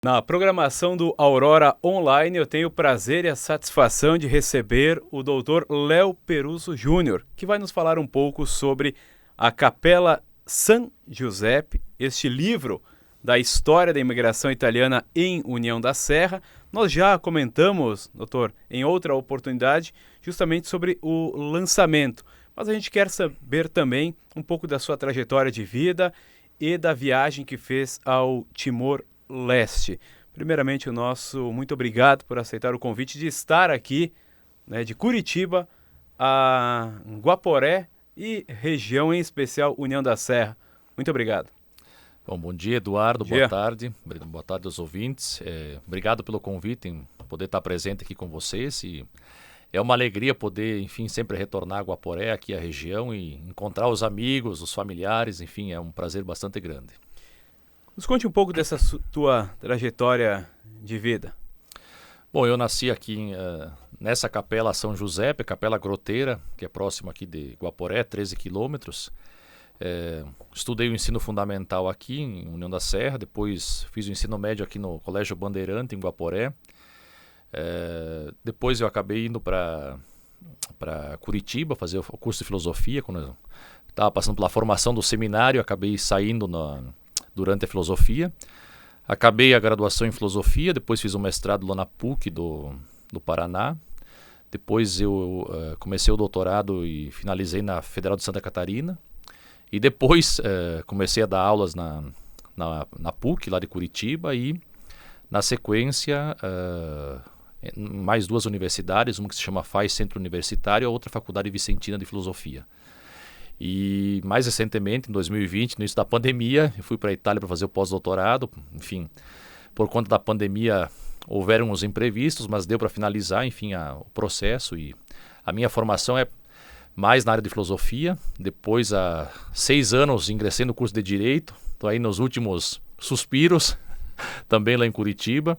Na programação do Aurora Online, eu tenho o prazer e a satisfação de receber o Dr. Léo Peruso Júnior, que vai nos falar um pouco sobre a Capela San Giuseppe, este livro da história da imigração italiana em União da Serra. Nós já comentamos, doutor, em outra oportunidade, justamente sobre o lançamento, mas a gente quer saber também um pouco da sua trajetória de vida e da viagem que fez ao Timor-Leste. Primeiramente, o nosso muito obrigado por aceitar o convite de estar aqui, de Curitiba a Guaporé e região, em especial União da Serra. Muito obrigado. Bom dia, Eduardo. Bom dia. Boa tarde aos ouvintes. Obrigado pelo convite em poder estar presente aqui com vocês. E é uma alegria poder, enfim, sempre retornar a Guaporé, aqui à região, e encontrar os amigos, os familiares. Enfim, é um prazer bastante grande. Nos conte um pouco dessa tua trajetória de vida. Bom, eu nasci aqui nessa Capela São Giuseppe, Capela Groteira, que é próxima aqui de Guaporé, 13 quilômetros. Estudei o ensino fundamental aqui em União da Serra, depois fiz o ensino médio aqui no Colégio Bandeirante, em Guaporé. Depois eu acabei indo para Curitiba fazer o curso de filosofia. Quando eu estava passando pela formação do seminário, acabei saindo durante a filosofia. Acabei a graduação em filosofia, depois fiz um mestrado lá na PUC do Paraná. Depois eu comecei o doutorado e finalizei na Federal de Santa Catarina. E depois comecei a dar aulas na PUC, lá de Curitiba, e na sequência mais duas universidades, uma que se chama FAI Centro Universitário, a outra Faculdade Vicentina de Filosofia. E mais recentemente, em 2020, no início da pandemia, eu fui para a Itália para fazer o pós-doutorado. Enfim, por conta da pandemia houveram uns imprevistos, mas deu para finalizar, enfim, o processo. E a minha formação é mais na área de filosofia. Depois, há 6 anos, ingressei no curso de Direito. Estou aí nos últimos suspiros, também lá em Curitiba.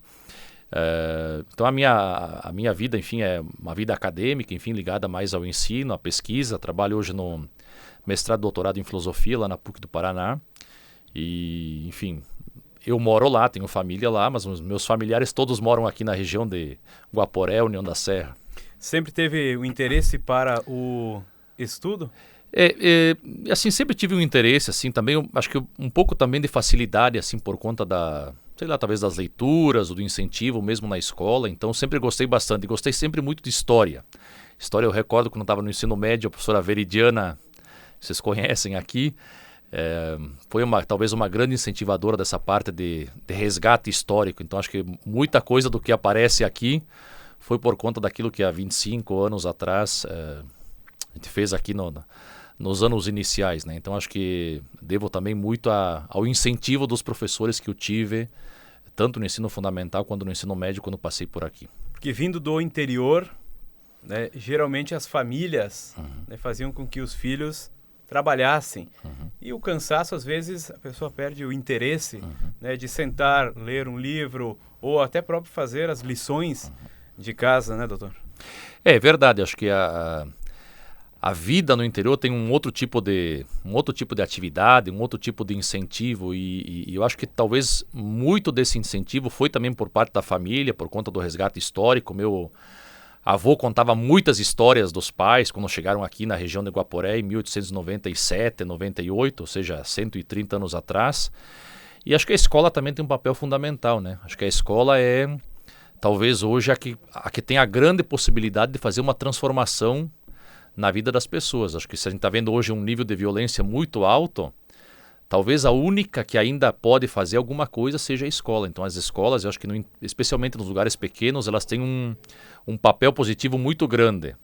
Então a minha vida, enfim, é uma vida acadêmica, enfim, ligada mais ao ensino, à pesquisa. Trabalho hoje no mestrado e doutorado em filosofia lá na PUC do Paraná. E, enfim, eu moro lá, tenho família lá, mas os meus familiares todos moram aqui na região de Guaporé, União da Serra. Sempre teve o interesse para o estudo? Assim, sempre tive um interesse, assim, também, acho que um pouco também de facilidade, assim, por conta talvez das leituras, ou do incentivo mesmo na escola. Então, sempre gostei bastante, gostei sempre muito de história. História, eu recordo quando eu estava no ensino médio, a professora Veridiana, vocês conhecem aqui, foi talvez uma grande incentivadora dessa parte de resgate histórico. Então, acho que muita coisa do que aparece aqui foi por conta daquilo que há 25 anos atrás a gente fez aqui nos anos iniciais, né? Então acho que devo também muito ao incentivo dos professores que eu tive, tanto no ensino fundamental quanto no ensino médio, quando passei por aqui. Porque vindo do interior, geralmente as famílias faziam com que os filhos trabalhassem. E o cansaço, às vezes, a pessoa perde o interesse de sentar, ler um livro, ou até próprio fazer as lições de casa, né, doutor? É verdade, acho que a vida no interior tem um outro tipo de atividade, um outro tipo de incentivo, e eu acho que talvez muito desse incentivo foi também por parte da família, por conta do resgate histórico. Meu avô contava muitas histórias dos pais quando chegaram aqui na região de Guaporé em 1897, 98, ou seja, 130 anos atrás. E acho que a escola também tem um papel fundamental, né? Acho que a escola é talvez hoje a que tem a grande possibilidade de fazer uma transformação na vida das pessoas. Acho que se a gente está vendo hoje um nível de violência muito alto, talvez a única que ainda pode fazer alguma coisa seja a escola. Então as escolas, eu acho que especialmente nos lugares pequenos, elas têm um papel positivo muito grande,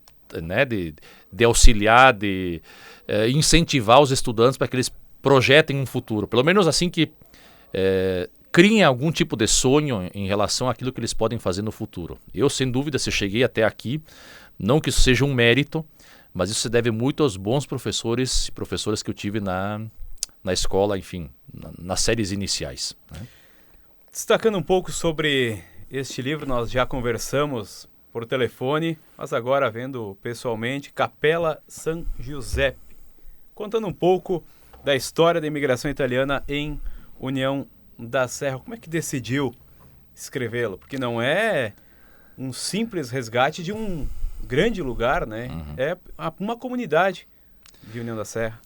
né? de auxiliar, de incentivar os estudantes para que eles projetem um futuro. Pelo menos assim que criem algum tipo de sonho em relação àquilo que eles podem fazer no futuro. Eu, sem dúvida, se cheguei até aqui, não que isso seja um mérito, mas isso se deve muito aos bons professores e professoras que eu tive na escola, enfim, nas séries iniciais, né? Destacando um pouco sobre este livro, nós já conversamos por telefone, mas agora vendo pessoalmente, Capela San Giuseppe, contando um pouco da história da imigração italiana em União da Serra. Como é que decidiu descrevê-lo, porque não é um simples resgate de um grande lugar, né? É uma comunidade de União da Serra.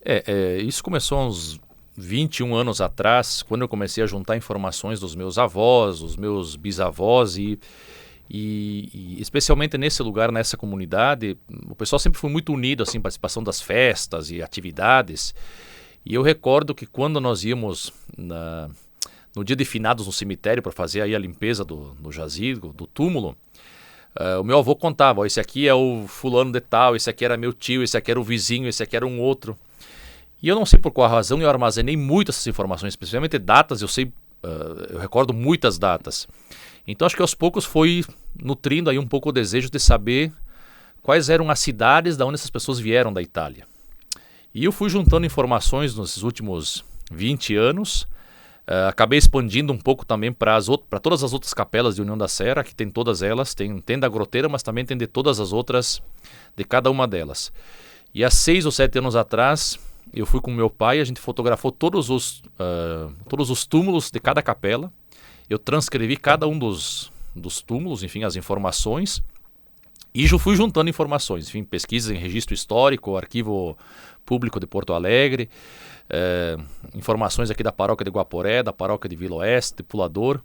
Isso começou há uns 21 anos atrás, quando eu comecei a juntar informações dos meus avós, dos meus bisavós e especialmente nesse lugar, nessa comunidade, o pessoal sempre foi muito unido, assim, participação das festas e atividades. E eu recordo que quando nós íamos no dia de finados no cemitério para fazer aí a limpeza do jazigo, do túmulo, o meu avô contava, esse aqui é o fulano de tal, esse aqui era meu tio, esse aqui era o vizinho, esse aqui era um outro. E eu não sei por qual razão eu armazenei muito essas informações, especialmente datas, eu recordo muitas datas. Então acho que aos poucos foi nutrindo aí um pouco o desejo de saber quais eram as cidades da onde essas pessoas vieram da Itália. E eu fui juntando informações nesses últimos 20 anos, acabei expandindo um pouco também para todas as outras capelas de União da Serra, que tem todas elas, tem da Groteira, mas também tem de todas as outras, de cada uma delas. E há 6 ou 7 anos atrás, eu fui com meu pai, a gente fotografou todos os túmulos de cada capela. Eu transcrevi cada um dos túmulos, enfim, as informações, e fui juntando informações, enfim, pesquisas em registro histórico, arquivo público de Porto Alegre, informações aqui da paróquia de Guaporé, da paróquia de Vila Oeste, de Pulador.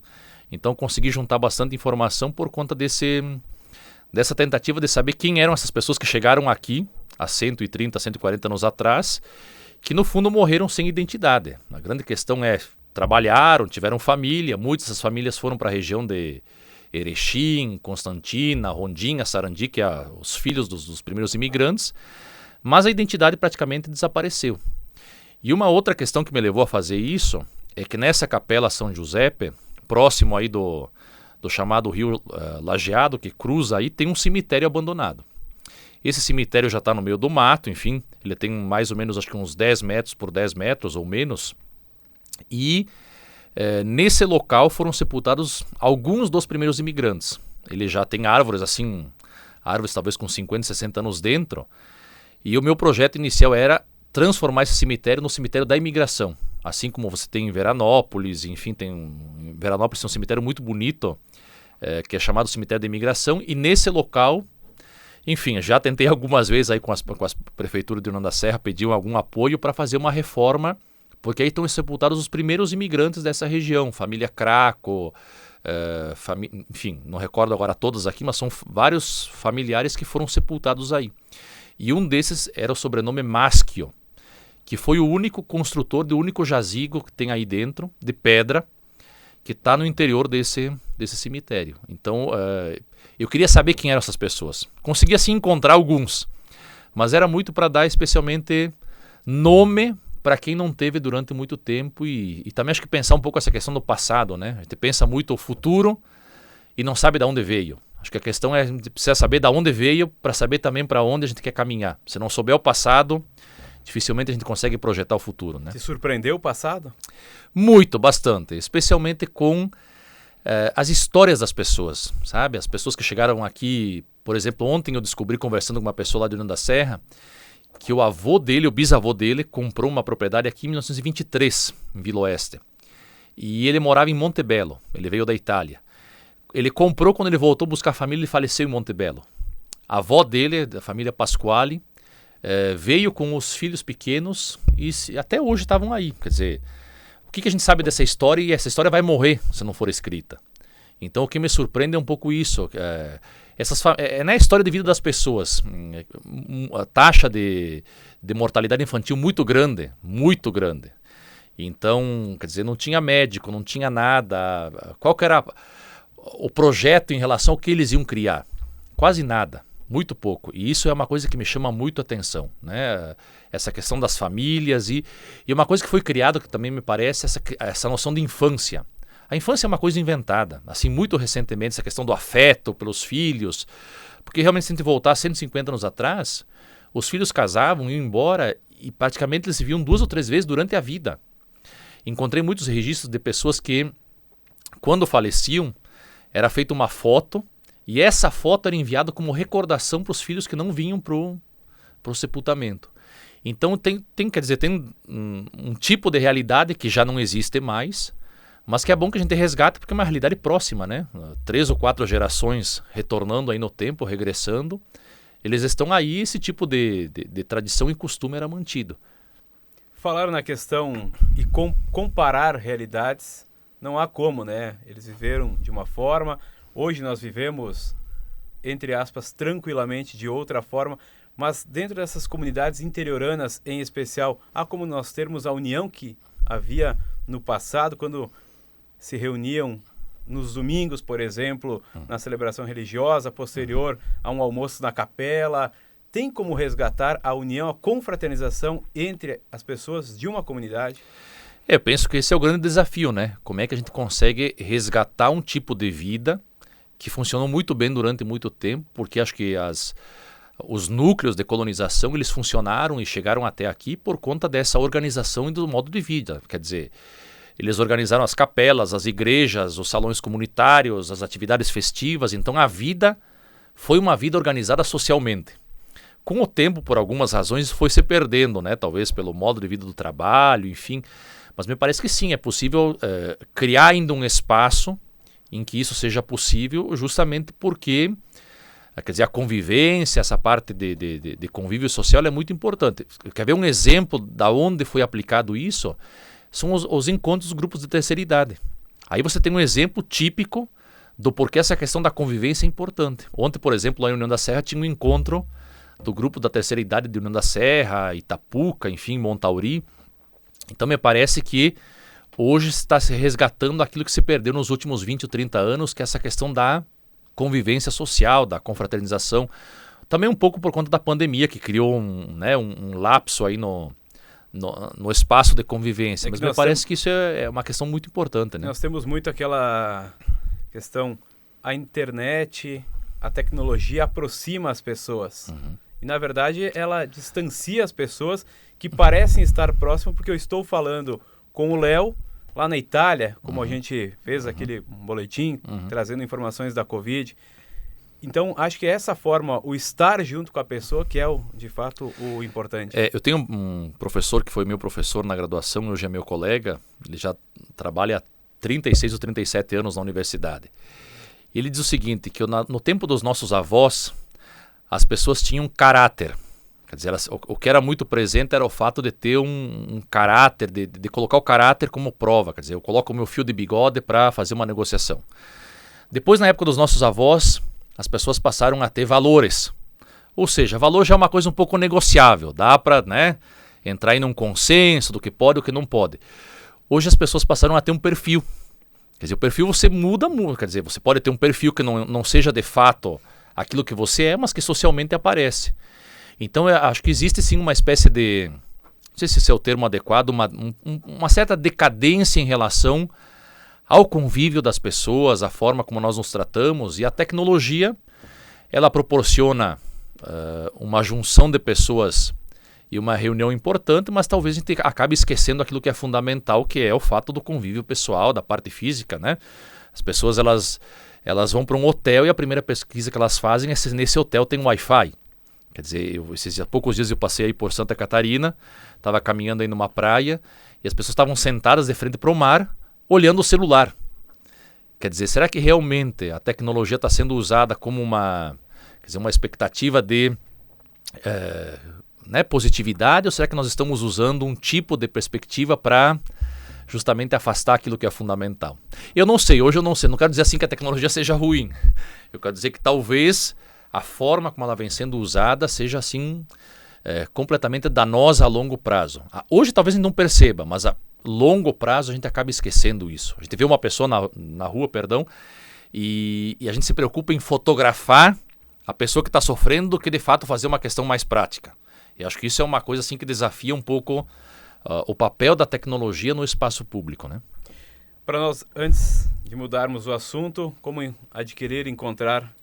Então consegui juntar bastante informação por conta dessa tentativa de saber quem eram essas pessoas que chegaram aqui há 130, 140 anos atrás, que no fundo morreram sem identidade. A grande questão é, trabalharam, tiveram família, muitas dessas famílias foram para a região de Erechim, Constantina, Rondinha, Sarandi, que é os filhos dos primeiros imigrantes, mas a identidade praticamente desapareceu. E uma outra questão que me levou a fazer isso é que nessa capela São Giuseppe, próximo aí do chamado rio Lajeado, que cruza aí, tem um cemitério abandonado. Esse cemitério já está no meio do mato, enfim, ele tem mais ou menos acho que uns 10 metros por 10 metros ou menos. E nesse local foram sepultados alguns dos primeiros imigrantes. Ele já tem árvores assim, árvores talvez com 50, 60 anos dentro. E o meu projeto inicial era transformar esse cemitério no cemitério da imigração. Assim como você tem em Veranópolis, enfim, em Veranópolis tem um cemitério muito bonito, que é chamado cemitério da imigração. E nesse local, enfim, já tentei algumas vezes aí com as prefeituras de União da Serra, pediam algum apoio para fazer uma reforma, porque aí estão sepultados os primeiros imigrantes dessa região, família Craco, enfim, não recordo agora todos aqui, mas são vários familiares que foram sepultados aí. E um desses era o sobrenome Maschio, que foi o único construtor do único jazigo que tem aí dentro, de pedra, que está no interior desse cemitério. Então, eu queria saber quem eram essas pessoas. Consegui assim encontrar alguns, mas era muito para dar especialmente nome para quem não teve durante muito tempo e também acho que pensar um pouco essa questão do passado, né? A gente pensa muito o futuro e não sabe de onde veio. Acho que a questão é a gente precisa saber de onde veio para saber também para onde a gente quer caminhar. Se não souber o passado, dificilmente a gente consegue projetar o futuro, né? Te surpreendeu o passado? Muito, bastante. Especialmente com as histórias das pessoas, sabe? As pessoas que chegaram aqui, por exemplo, ontem eu descobri conversando com uma pessoa lá de União da Serra, que o avô dele, o bisavô dele, comprou uma propriedade aqui em 1923, em Vila Oeste. E ele morava em Montebello, ele veio da Itália. Ele comprou quando ele voltou buscar a família e faleceu em Montebello. A avó dele, da família Pasquale, veio com os filhos pequenos e até hoje estavam aí. Quer dizer, o que a gente sabe dessa história? E essa história vai morrer se não for escrita. Então o que me surpreende é um pouco isso. Na história de vida das pessoas, a taxa de mortalidade infantil muito grande, muito grande. Então, quer dizer, não tinha médico, não tinha nada. Qual que era o projeto em relação ao que eles iam criar? Quase nada, muito pouco. E isso é uma coisa que me chama muito a atenção, né? Essa questão das famílias e uma coisa que foi criada que também me parece essa noção de infância. A infância é uma coisa inventada, assim, muito recentemente, essa questão do afeto pelos filhos, porque realmente se a gente voltar 150 anos atrás, os filhos casavam, iam embora e praticamente eles se viam 2 ou 3 vezes durante a vida. Encontrei muitos registros de pessoas que, quando faleciam, era feita uma foto e essa foto era enviada como recordação para os filhos que não vinham para o sepultamento. Então tem um tipo de realidade que já não existe mais, mas que é bom que a gente resgate porque é uma realidade próxima, né? 3 ou 4 gerações retornando aí no tempo, regressando, eles estão aí, esse tipo de tradição e costume era mantido. Falar na questão e comparar realidades, não há como, né? Eles viveram de uma forma, hoje nós vivemos, entre aspas, tranquilamente de outra forma, mas dentro dessas comunidades interioranas em especial, há como nós termos a união que havia no passado, quando se reuniam nos domingos, por exemplo, na celebração religiosa, posterior a um almoço na capela. Tem como resgatar a união, a confraternização entre as pessoas de uma comunidade? Eu penso que esse é o grande desafio, né? Como é que a gente consegue resgatar um tipo de vida que funcionou muito bem durante muito tempo, porque acho que os núcleos de colonização, eles funcionaram e chegaram até aqui por conta dessa organização e do modo de vida. Quer dizer, eles organizaram as capelas, as igrejas, os salões comunitários, as atividades festivas. Então a vida foi uma vida organizada socialmente. Com o tempo, por algumas razões, foi se perdendo, né? Talvez pelo modo de vida do trabalho, enfim. Mas me parece que sim, é possível criar ainda um espaço em que isso seja possível, justamente porque, quer dizer, a convivência, essa parte de convívio social é muito importante. Quer ver um exemplo da onde foi aplicado isso? São os encontros dos grupos de terceira idade. Aí você tem um exemplo típico do porquê essa questão da convivência é importante. Ontem, por exemplo, lá em União da Serra tinha um encontro do grupo da terceira idade de União da Serra, Itapuca, enfim, Montauri. Então me parece que hoje está se resgatando aquilo que se perdeu nos últimos 20 ou 30 anos, que é essa questão da convivência social, da confraternização. Também um pouco por conta da pandemia, que criou um lapso aí no espaço de convivência. Mas me parece que isso é uma questão muito importante, né? Nós temos muito aquela questão, a internet, a tecnologia aproxima as pessoas. E na verdade ela distancia as pessoas que parecem estar próximas, porque eu estou falando com o Léo lá na Itália, como a gente fez aquele boletim, trazendo informações da Covid. Então, acho que é essa forma, o estar junto com a pessoa, que é, de fato, o importante. Eu tenho um professor que foi meu professor na graduação, hoje é meu colega, ele já trabalha há 36 ou 37 anos na universidade. Ele diz o seguinte, que no tempo dos nossos avós, as pessoas tinham caráter. Quer dizer, o que era muito presente era o fato de ter um caráter, de colocar o caráter como prova. Quer dizer, eu coloco o meu fio de bigode para fazer uma negociação. Depois, na época dos nossos avós, as pessoas passaram a ter valores. Ou seja, valor já é uma coisa um pouco negociável. Dá para, entrar em um consenso do que pode e o que não pode. Hoje as pessoas passaram a ter um perfil. Quer dizer, o perfil você muda muito. Quer dizer, você pode ter um perfil que não seja de fato aquilo que você é, mas que socialmente aparece. Então, eu acho que existe sim uma espécie de, não sei se esse é o termo adequado, uma certa decadência em relação ao convívio das pessoas, a forma como nós nos tratamos, e a tecnologia, ela proporciona uma junção de pessoas e uma reunião importante, mas talvez a gente acabe esquecendo aquilo que é fundamental, que é o fato do convívio pessoal, da parte física, né? As pessoas, elas vão para um hotel e a primeira pesquisa que elas fazem é se nesse hotel tem Wi-Fi. Quer dizer, há poucos dias eu passei aí por Santa Catarina, estava caminhando aí numa praia e as pessoas estavam sentadas de frente para o mar, olhando o celular. Quer dizer, será que realmente a tecnologia está sendo usada como uma expectativa de positividade, ou será que nós estamos usando um tipo de perspectiva para justamente afastar aquilo que é fundamental? Eu não sei, hoje eu não sei, não quero dizer assim que a tecnologia seja ruim. Eu quero dizer que talvez a forma como ela vem sendo usada seja assim completamente danosa a longo prazo. Hoje talvez a gente não perceba, mas a longo prazo a gente acaba esquecendo isso. A gente vê uma pessoa na rua, e a gente se preocupa em fotografar a pessoa que está sofrendo do que de fato fazer uma questão mais prática. E acho que isso é uma coisa assim que desafia um pouco o papel da tecnologia no espaço público, né? Para nós, antes de mudarmos o assunto, como adquirir e encontrar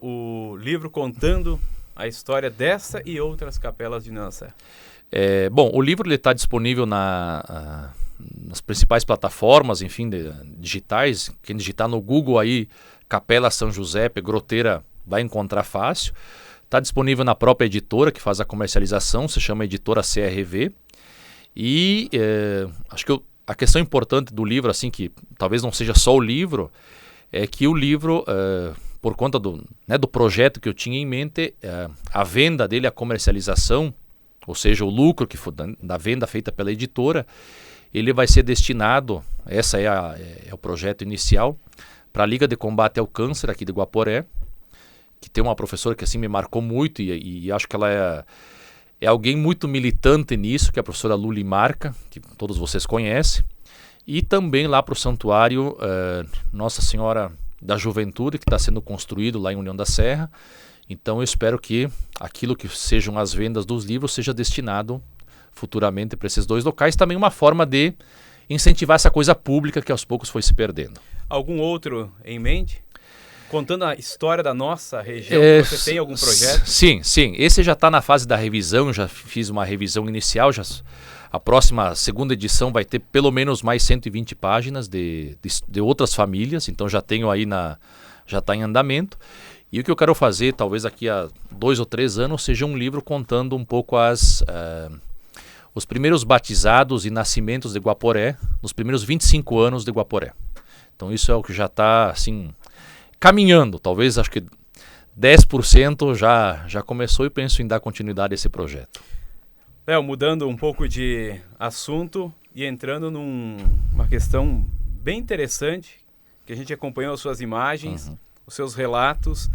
o livro contando a história dessa e outras capelas de União da Serra? Bom, o livro está disponível nas principais plataformas, enfim, digitais. Quem digitar no Google aí, Capela São Giuseppe, Groteira, vai encontrar fácil. Está disponível na própria editora que faz a comercialização, se chama Editora CRV. E acho que a questão importante do livro, assim, que talvez não seja só o livro, é que o livro, por conta do projeto que eu tinha em mente, a venda dele, a comercialização, ou seja, o lucro que for da venda feita pela editora, ele vai ser destinado, essa é o projeto inicial, para a Liga de Combate ao Câncer aqui de Guaporé, que tem uma professora que assim me marcou muito e acho que ela é alguém muito militante nisso, que é a professora Luli Marca, que todos vocês conhecem, e também lá para o Santuário Nossa Senhora da Juventude, que está sendo construído lá em União da Serra. Então eu espero que aquilo que sejam as vendas dos livros seja destinado futuramente para esses 2 locais. Também uma forma de incentivar essa coisa pública que aos poucos foi se perdendo. Algum outro em mente? Contando a história da nossa região, você tem algum projeto? Sim. Esse já está na fase da revisão, já fiz uma revisão inicial, a próxima segunda edição vai ter pelo menos mais 120 páginas de outras famílias, então já tenho aí já está em andamento. E o que eu quero fazer, talvez daqui a 2 ou 3 anos, seja um livro contando um pouco os primeiros batizados e nascimentos de Guaporé, nos primeiros 25 anos de Guaporé. Então isso é o que já está assim, caminhando, talvez acho que 10% já começou e penso em dar continuidade a esse projeto. Léo, mudando um pouco de assunto e entrando numa questão bem interessante, que a gente acompanhou as suas imagens, os seus relatos,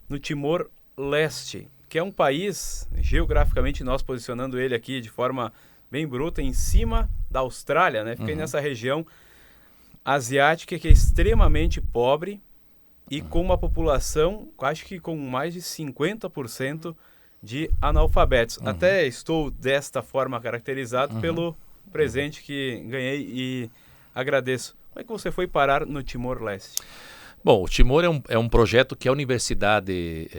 no Timor-Leste, que é um país, geograficamente nós posicionando ele aqui de forma bem bruta, em cima da Austrália, né? Fica aí nessa região asiática que é extremamente pobre e com uma população, acho que com mais de 50% de analfabetos. Até estou desta forma caracterizado pelo presente que ganhei e agradeço. Como é que você foi parar no Timor-Leste? Bom, o Timor é um projeto que a universidade,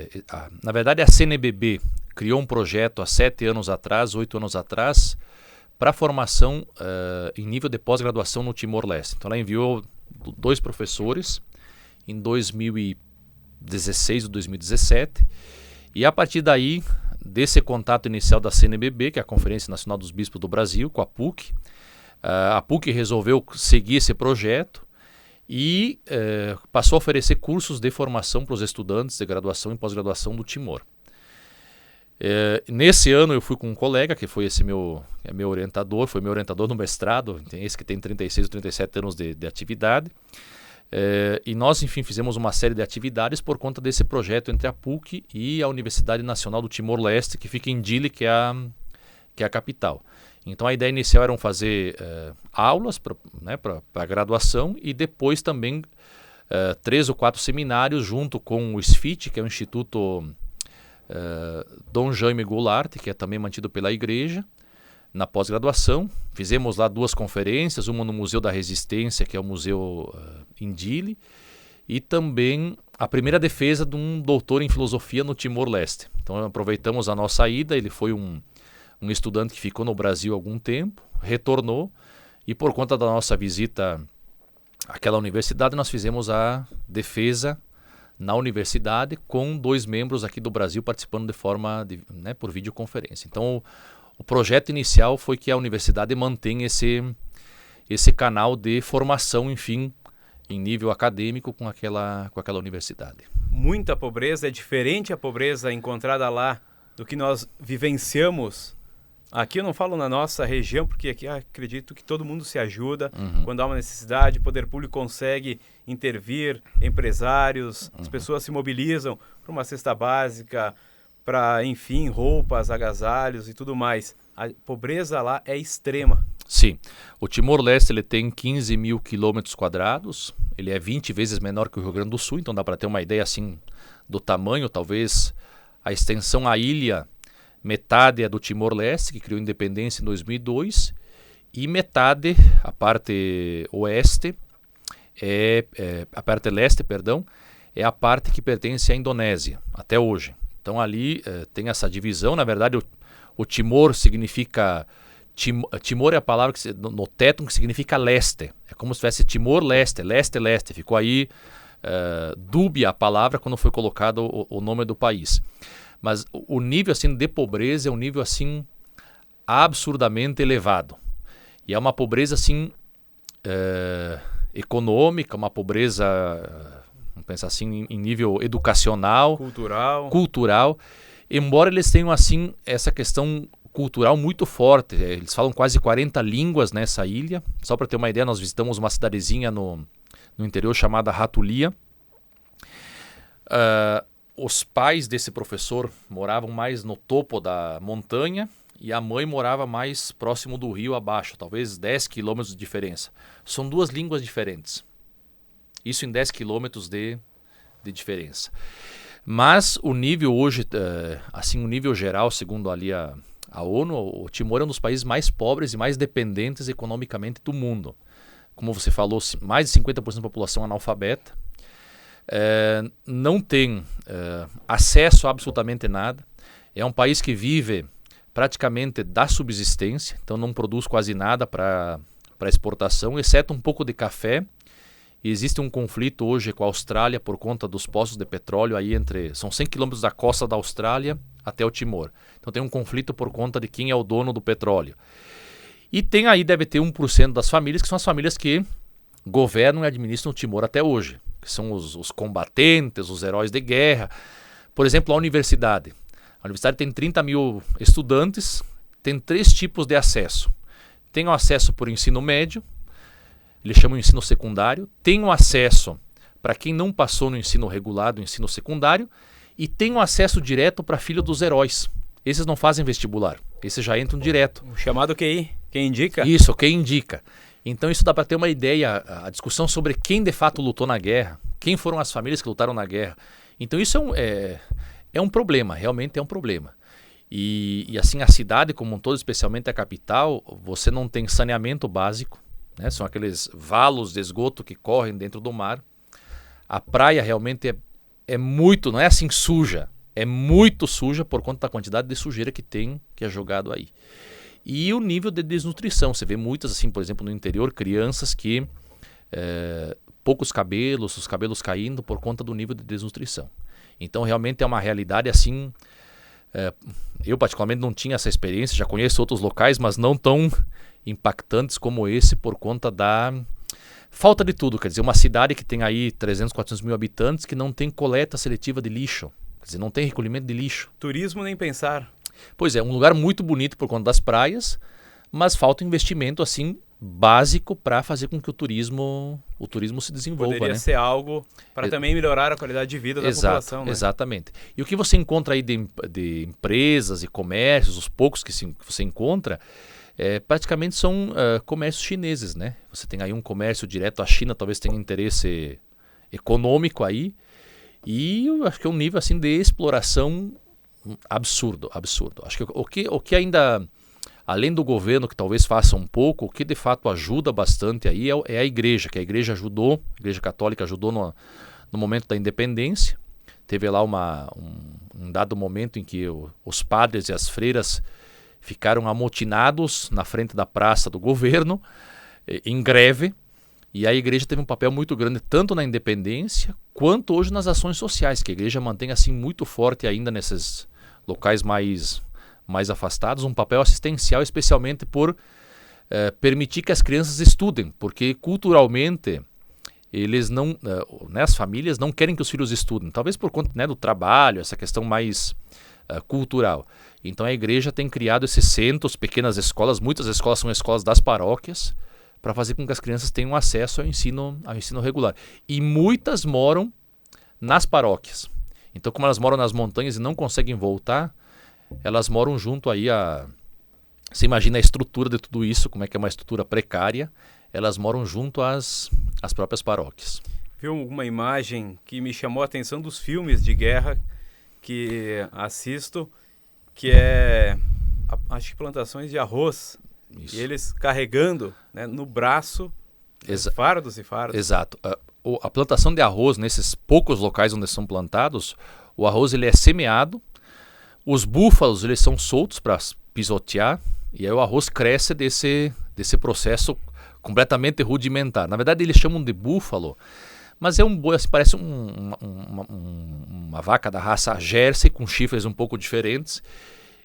na verdade a CNBB criou um projeto há 7 anos atrás, 8 anos atrás, para formação em nível de pós-graduação no Timor-Leste. Então ela enviou 2 professores em 2016 ou 2017, e a partir daí, desse contato inicial da CNBB, que é a Conferência Nacional dos Bispos do Brasil, com a PUC resolveu seguir esse projeto e passou a oferecer cursos de formação para os estudantes de graduação e pós-graduação do Timor. Nesse ano eu fui com um colega, que foi meu orientador, foi meu orientador no mestrado, esse que tem 36 ou 37 anos de atividade. E nós, enfim, fizemos uma série de atividades por conta desse projeto entre a PUC e a Universidade Nacional do Timor-Leste, que fica em Dili, que é a capital. Então a ideia inicial era fazer aulas para a graduação e depois também 3 ou 4 seminários junto com o SFIT, que é o Instituto Dom Jaime Goulart, que é também mantido pela igreja, na pós-graduação. Fizemos lá 2 conferências, uma no Museu da Resistência, que é o museu em Dili, e também a primeira defesa de um doutor em filosofia no Timor-Leste. Então aproveitamos a nossa ida, ele foi um estudante que ficou no Brasil há algum tempo, retornou, e por conta da nossa visita àquela universidade, nós fizemos a defesa na universidade com 2 membros aqui do Brasil participando de forma por videoconferência. Então o projeto inicial foi que a universidade mantém esse canal de formação, enfim, em nível acadêmico com aquela universidade. Muita pobreza, é diferente a pobreza encontrada lá do que nós vivenciamos. Aqui eu não falo na nossa região, porque aqui acredito que todo mundo se ajuda. Quando há uma necessidade, o poder público consegue intervir, empresários, as pessoas se mobilizam para uma cesta básica, para, enfim, roupas, agasalhos e tudo mais. A pobreza lá é extrema. Sim. O Timor-Leste ele tem 15 mil quilômetros quadrados, ele é 20 vezes menor que o Rio Grande do Sul, então dá para ter uma ideia assim do tamanho. Talvez a extensão à ilha, metade é do Timor-Leste, que criou independência em 2002, e metade, a parte oeste, a parte leste, perdão, é a parte que pertence à Indonésia, até hoje. Então ali tem essa divisão. Na verdade o Timor significa, Timor é a palavra no tétano que significa leste, é como se tivesse Timor-Leste, leste, ficou aí dúbia a palavra quando foi colocado o nome do país. Mas o nível assim de pobreza é um nível assim absurdamente elevado. E é uma pobreza assim econômica, uma pobreza, vamos pensar assim, em nível educacional, cultural, embora eles tenham assim essa questão cultural muito forte. Eles falam quase 40 línguas nessa ilha. Só para ter uma ideia, nós visitamos uma cidadezinha no interior chamada Ratulia. Os pais desse professor moravam mais no topo da montanha e a mãe morava mais próximo do rio abaixo, talvez 10 quilômetros de diferença. São duas línguas diferentes. Isso em 10 quilômetros de diferença. Mas o nível hoje, assim, o nível geral, segundo ali a ONU, o Timor é um dos países mais pobres e mais dependentes economicamente do mundo. Como você falou, mais de 50% da população analfabeta. Não tem acesso a absolutamente nada. É um país que vive praticamente da subsistência, então não produz quase nada para exportação, exceto um pouco de café. E existe um conflito hoje com a Austrália por conta dos poços de petróleo aí são 100 quilômetros da costa da Austrália até o Timor. Então tem um conflito por conta de quem é o dono do petróleo. E deve ter 1% das famílias, que são as famílias que governam e administram o Timor até hoje, que são os combatentes, os heróis de guerra. Por exemplo, a universidade. A universidade tem 30 mil estudantes, tem 3 tipos de acesso. Tem o acesso por ensino médio, eles chamam de ensino secundário, tem o acesso para quem não passou no ensino regular do ensino secundário e tem o acesso direto para filho dos heróis. Esses não fazem vestibular, esses já entram direto. O chamado QI, quem indica? Isso, quem indica. Então isso dá para ter uma ideia, a discussão sobre quem de fato lutou na guerra, quem foram as famílias que lutaram na guerra. Então isso é um problema, realmente é um problema. E assim, a cidade como um todo, especialmente a capital, você não tem saneamento básico, né? São aqueles valos de esgoto que correm dentro do mar. A praia realmente é muito, não é assim suja, é muito suja por conta da quantidade de sujeira que é jogado aí. E o nível de desnutrição, você vê muitas, assim, por exemplo, no interior, crianças que poucos cabelos, os cabelos caindo por conta do nível de desnutrição. Então realmente é uma realidade assim, eu particularmente não tinha essa experiência, já conheço outros locais, mas não tão impactantes como esse por conta da falta de tudo. Quer dizer, uma cidade que tem aí 300, 400 mil habitantes que não tem coleta seletiva de lixo, quer dizer, não tem recolhimento de lixo. Turismo nem pensar. Pois é, um lugar muito bonito por conta das praias, mas falta investimento assim básico para fazer com que o turismo se desenvolva. Poderia ser algo para também melhorar a qualidade de vida da população. Né? Exatamente. E o que você encontra aí de empresas e comércios, os poucos que você encontra, praticamente são comércios chineses, né? Você tem aí um comércio direto à China, talvez tenha interesse econômico aí, e eu acho que é um nível assim de exploração absurdo. Acho que o que ainda, além do governo que talvez faça um pouco, o que de fato ajuda bastante aí é a igreja, que a igreja católica ajudou no momento da independência. Teve lá um dado momento em que os padres e as freiras ficaram amotinados na frente da praça do governo, em greve, e a igreja teve um papel muito grande tanto na independência quanto hoje nas ações sociais, que a igreja mantém assim muito forte ainda nesses locais mais afastados, um papel assistencial, especialmente por permitir que as crianças estudem, porque culturalmente eles não, as famílias não querem que os filhos estudem, talvez por conta, né, do trabalho, essa questão mais cultural. Então a igreja tem criado esses centros, pequenas escolas, muitas escolas são escolas das paróquias, para fazer com que as crianças tenham acesso ao ensino regular. E muitas moram nas paróquias. Então, como elas moram nas montanhas e não conseguem voltar, elas moram junto aí Você imagina a estrutura de tudo isso, como é que é uma estrutura precária, elas moram junto às próprias paróquias. Viu uma imagem que me chamou a atenção dos filmes de guerra que assisto, que acho que plantações de arroz. Isso. E eles carregando, né, no braço fardos e fardos. Exato. A plantação de arroz, nesses poucos locais onde são plantados, o arroz ele é semeado, os búfalos eles são soltos para pisotear, e aí o arroz cresce desse processo completamente rudimentar. Na verdade eles chamam de búfalo, mas é um boi, parece uma vaca da raça Jersey com chifres um pouco diferentes.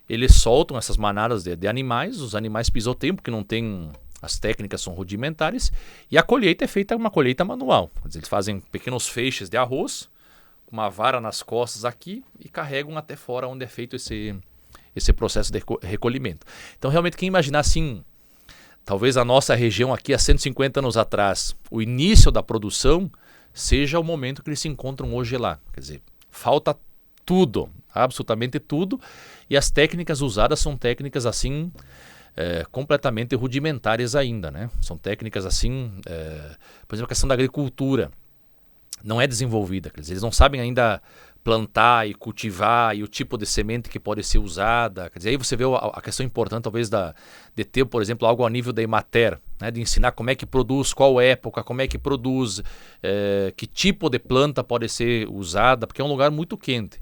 Eles soltam essas manadas de animais, os animais pisoteiam porque não tem As técnicas são rudimentares e a colheita é feita uma colheita manual. Quer dizer, eles fazem pequenos feixes de arroz, uma vara nas costas aqui e carregam até fora onde é feito esse processo de recolhimento. Então, realmente, quem imaginar assim, talvez a nossa região aqui há 150 anos atrás, o início da produção seja o momento que eles se encontram hoje lá. Quer dizer, falta tudo, absolutamente tudo, e as técnicas usadas são técnicas assim completamente rudimentares ainda, né? São técnicas assim, por exemplo, a questão da agricultura não é desenvolvida, quer dizer, eles não sabem ainda plantar e cultivar e o tipo de semente que pode ser usada. Quer dizer, aí você vê a questão importante talvez de ter, por exemplo, algo a nível da Emater, né, de ensinar como é que produz, qual época, como é que produz, que tipo de planta pode ser usada, porque é um lugar muito quente.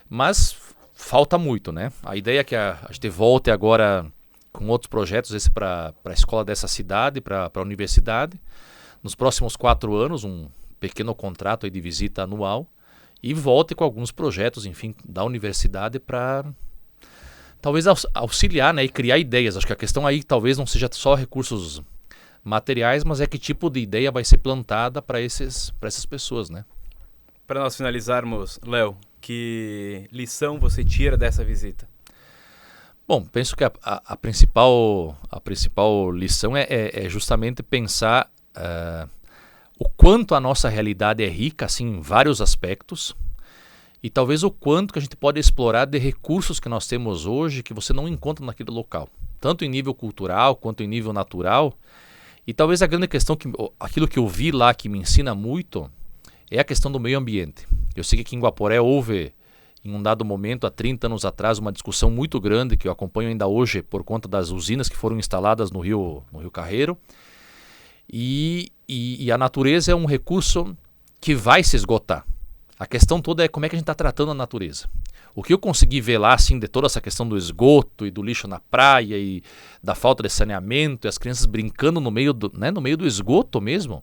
Mas falta muito, né? A ideia é que a gente volte agora com outros projetos, esse para a escola dessa cidade, para a universidade. Nos próximos 4 anos, um pequeno contrato aí de visita anual, e volte com alguns projetos, enfim, da universidade para talvez auxiliar, né, e criar ideias. Acho que a questão aí talvez não seja só recursos materiais, mas é que tipo de ideia vai ser plantada para essas pessoas, né? Para nós finalizarmos, Léo, que lição você tira dessa visita? Bom, penso que a principal lição é justamente pensar o quanto a nossa realidade é rica, assim, em vários aspectos, e talvez o quanto que a gente pode explorar de recursos que nós temos hoje que você não encontra naquele local, tanto em nível cultural quanto em nível natural. E talvez a grande questão, aquilo que eu vi lá que me ensina muito, é a questão do meio ambiente. Eu sei que aqui em Guaporé houve, em um dado momento, há 30 anos atrás, uma discussão muito grande que eu acompanho ainda hoje por conta das usinas que foram instaladas no Rio Carreiro. E a natureza é um recurso que vai se esgotar. A questão toda é como é que a gente está tratando a natureza. O que eu consegui ver lá, assim, de toda essa questão do esgoto e do lixo na praia e da falta de saneamento e as crianças brincando no meio do esgoto mesmo,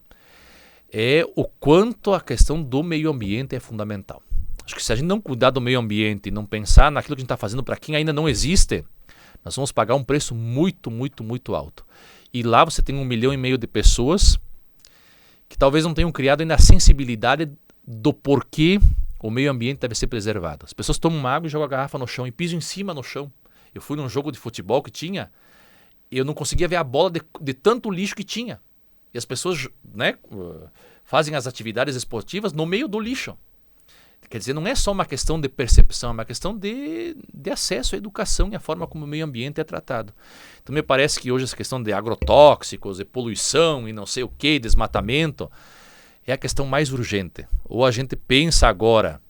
é o quanto a questão do meio ambiente é fundamental. Acho que se a gente não cuidar do meio ambiente e não pensar naquilo que a gente está fazendo para quem ainda não existe, nós vamos pagar um preço muito, muito, muito alto. E lá você tem 1,5 milhão de pessoas que talvez não tenham criado ainda a sensibilidade do porquê o meio ambiente deve ser preservado. As pessoas tomam uma água e jogam a garrafa no chão e pisam em cima no chão. Eu fui num jogo de futebol que tinha, e eu não conseguia ver a bola de tanto lixo que tinha. E as pessoas, né, fazem as atividades esportivas no meio do lixo. Quer dizer, não é só uma questão de percepção, é uma questão de acesso à educação e à forma como o meio ambiente é tratado. Então me parece que hoje essa questão de agrotóxicos, de poluição e não sei o que, desmatamento, é a questão mais urgente. Ou a gente pensa agora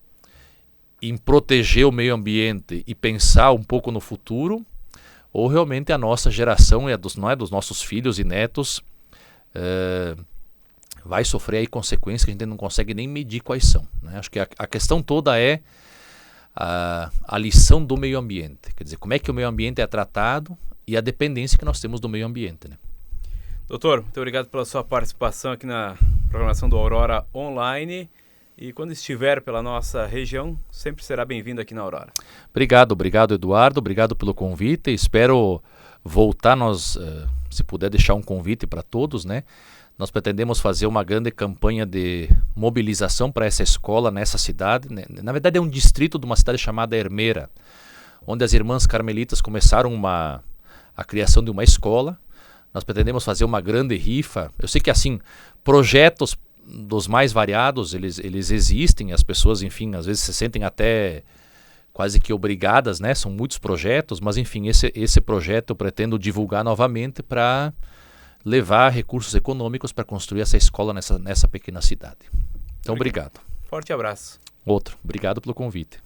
em proteger o meio ambiente e pensar um pouco no futuro, ou realmente a nossa geração, não é dos nossos filhos e netos, vai sofrer aí consequências que a gente não consegue nem medir quais são, né? Acho que a questão toda é a lição do meio ambiente. Quer dizer, como é que o meio ambiente é tratado e a dependência que nós temos do meio ambiente, né? Doutor, muito obrigado pela sua participação aqui na programação do Aurora Online. E quando estiver pela nossa região, sempre será bem-vindo aqui na Aurora. Obrigado, Eduardo. Obrigado pelo convite. Espero voltar, se puder deixar um convite para todos, né? Nós pretendemos fazer uma grande campanha de mobilização para essa escola nessa cidade. Né? Na verdade é um distrito de uma cidade chamada Ermeira, onde as irmãs carmelitas começaram a criação de uma escola. Nós pretendemos fazer uma grande rifa. Eu sei que assim, projetos dos mais variados, eles existem, as pessoas, enfim, às vezes se sentem até quase que obrigadas, né? São muitos projetos, mas enfim, esse projeto eu pretendo divulgar novamente para levar recursos econômicos para construir essa escola nessa pequena cidade. Então, obrigado. Forte abraço. Obrigado pelo convite.